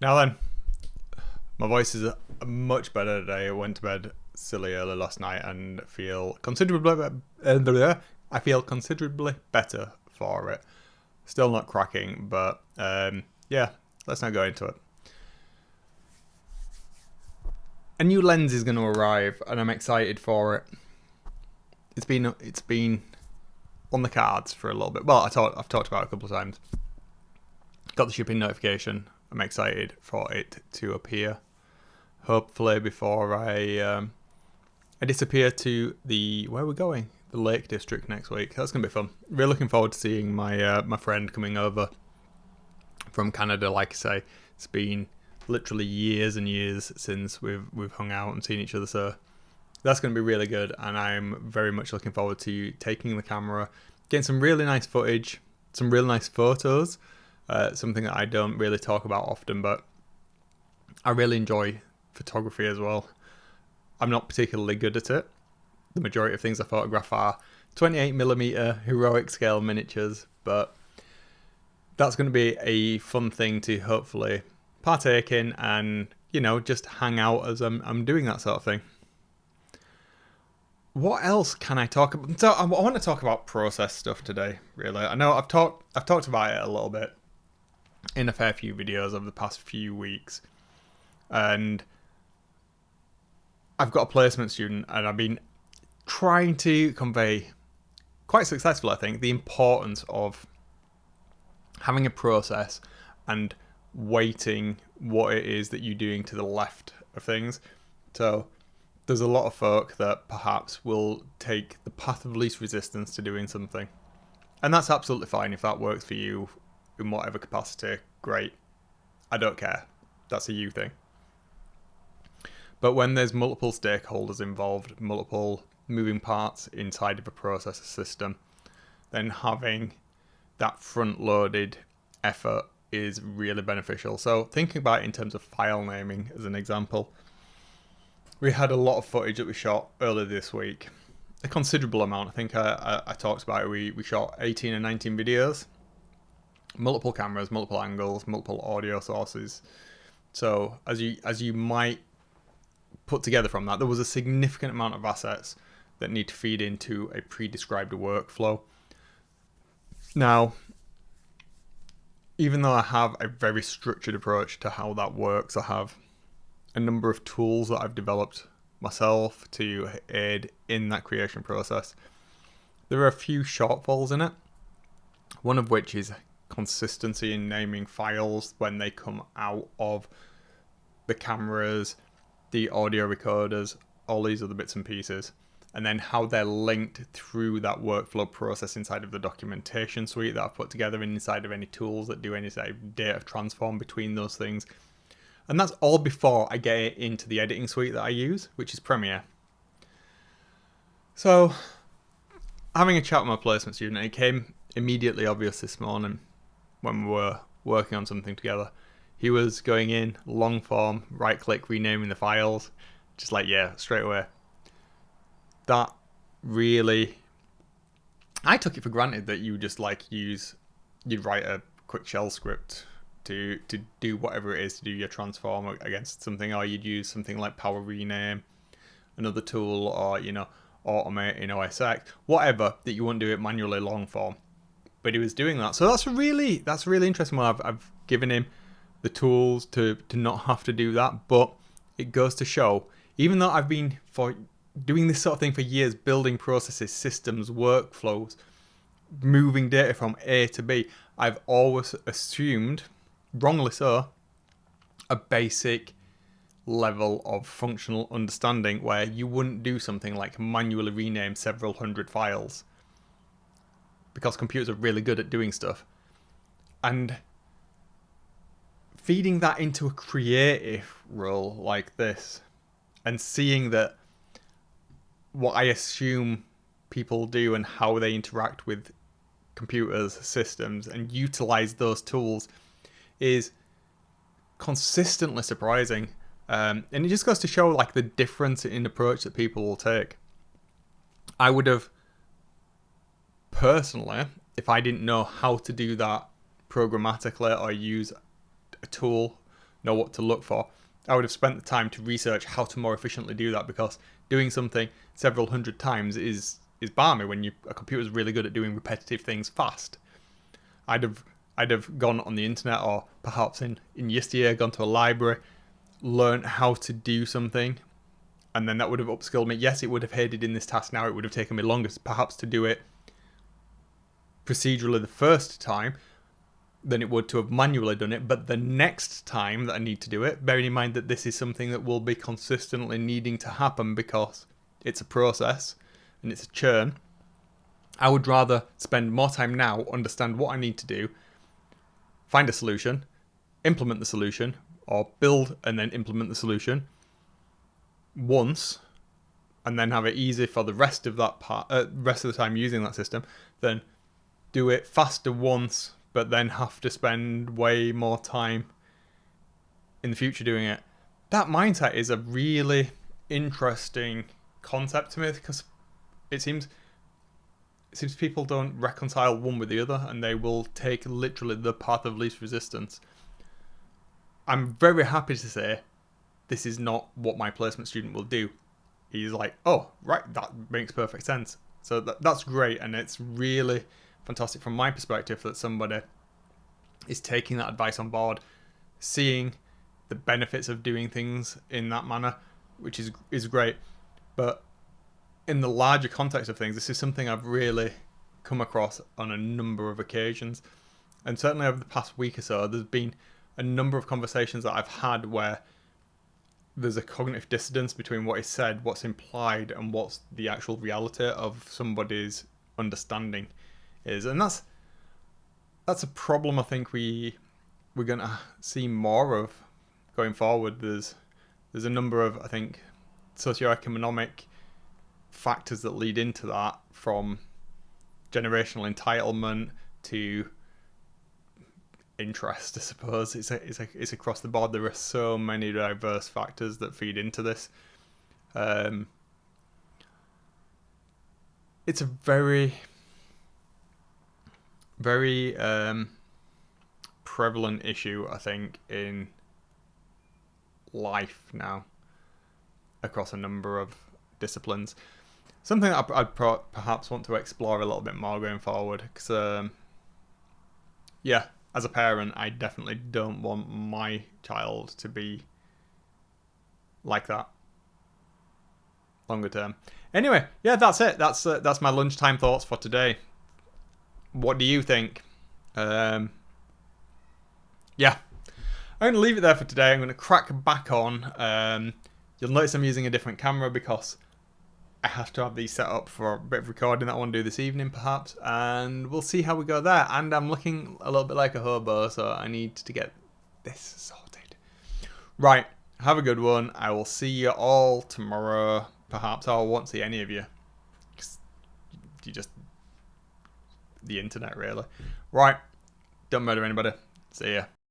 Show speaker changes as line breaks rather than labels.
Now then, my voice is much better today. I went to bed silly early last night and feel considerably. I feel considerably better for it. Still not cracking, but yeah, let's not go into it. A new lens is going to arrive, and I'm excited for it. It's been on the cards for a little bit. Well, I've talked about it a couple of times. Got the shipping notification. I'm excited for it to appear. Hopefully before I disappear to where we're going, the Lake District next week. That's gonna be fun. Really looking forward to seeing my friend coming over from Canada. Like I say, it's been literally years and years since we've hung out and seen each other. So that's going to be really good, and I'm very much looking forward to taking the camera, getting some really nice footage, some really nice photos. Something that I don't really talk about often, but I really enjoy photography as well. I'm not particularly good at it. The majority of things I photograph are 28mm heroic scale miniatures, but that's going to be a fun thing to hopefully partake in and, just hang out as I'm doing that sort of thing. What else can I talk about? So I want to talk about process stuff today, really. I know I've talked about it a little bit in a fair few videos over the past few weeks. And I've got a placement student, and I've been trying to convey, quite successfully I think, the importance of having a process and weighting what it is that you're doing to the left of things. So there's a lot of folk that perhaps will take the path of least resistance to doing something. And that's absolutely fine if that works for you in whatever capacity. Great. I don't care. That's a you thing. But when there's multiple stakeholders involved, multiple moving parts inside of a process system, then having that front-loaded effort is really beneficial. So thinking about it in terms of file naming as an example, we had a lot of footage that we shot earlier this week. A considerable amount. I think I talked about it. We shot 18 and 19 videos. Multiple cameras, multiple angles, multiple audio sources. So as you might put together from that, there was a significant amount of assets that need to feed into a pre-described workflow. Now, even though I have a very structured approach to how that works, I have a number of tools that I've developed myself to aid in that creation process. There are a few shortfalls in it, one of which is consistency in naming files when they come out of the cameras, the audio recorders, all these other bits and pieces, and then how they're linked through that workflow process inside of the documentation suite that I've put together inside of any tools that do any sort of data transform between those things. And that's all before I get it into the editing suite that I use, which is Premiere. So, having a chat with my placement student, it came immediately obvious this morning when we were working on something together. He was going in, long form, right click, renaming the files, just like, yeah, straight away. That really, I took it for granted that you just you'd write a quick shell script to do whatever it is to do your transform against something, or you'd use something like Power Rename, another tool, or automate in OSX, whatever, that you wouldn't do it manually long form. But he was doing that, so that's a really interesting one. I've given him the tools to not have to do that, but it goes to show, even though I've been doing this sort of thing for years, building processes, systems, workflows, moving data from A to B, I've always assumed, wrongly so, a basic level of functional understanding where you wouldn't do something like manually rename several hundred files, because computers are really good at doing stuff. And feeding that into a creative role like this, and seeing that what I assume people do and how they interact with computers, systems, and utilize those tools is consistently surprising. And it just goes to show the difference in approach that people will take. I would have personally, if I didn't know how to do that programmatically or use a tool know what to look for, I would have spent the time to research how to more efficiently do that, because doing something several hundred times is balmy when a computer's really good at doing repetitive things fast. I'd have gone on the internet, or perhaps in yesteryear gone to a library, learned how to do something, and then that would have upskilled me. Yes, it would have aided in this task now. It would have taken me longer perhaps to do it procedurally the first time than it would to have manually done it, but the next time that I need to do it, bearing in mind that this is something that will be consistently needing to happen because it's a process and it's a churn, I would rather spend more time now, understand what I need to do, find a solution, implement the solution, or build and then implement the solution once, and then have it easy for the rest of that rest of the time using that system, than do it faster once, but then have to spend way more time in the future doing it. That mindset is a really interesting concept to me, because it seems people don't reconcile one with the other, and they will take literally the path of least resistance. I'm very happy to say this is not what my placement student will do. He's like, oh, right, that makes perfect sense. So that's great, and it's really fantastic from my perspective that somebody is taking that advice on board, seeing the benefits of doing things in that manner, which is great. But in the larger context of things, this is something I've really come across on a number of occasions. And certainly over the past week or so, there's been a number of conversations that I've had where there's a cognitive dissonance between what is said, what's implied, and what's the actual reality of somebody's understanding is. And that's a problem I think we're going to see more of going forward. There's a number of, I think, socioeconomic factors that lead into that, from generational entitlement to interest, I suppose. It's across the board. There are so many diverse factors that feed into this. It's a very prevalent issue, I think, in life now across a number of disciplines. Something that I'd perhaps want to explore a little bit more going forward, because yeah, as a parent, I definitely don't want my child to be like that longer term. Anyway, yeah, that's it. That's my lunchtime thoughts for today. What do you think? Yeah, I'm going to leave it there for today. I'm going to crack back on. You'll notice I'm using a different camera because I have to have these set up for a bit of recording that I want to do this evening, perhaps. And we'll see how we go there. And I'm looking a little bit like a hobo, so I need to get this sorted. Right, have a good one. I will see you all tomorrow. Perhaps I won't see any of you. You just... the internet, really. Right, don't murder anybody. See ya.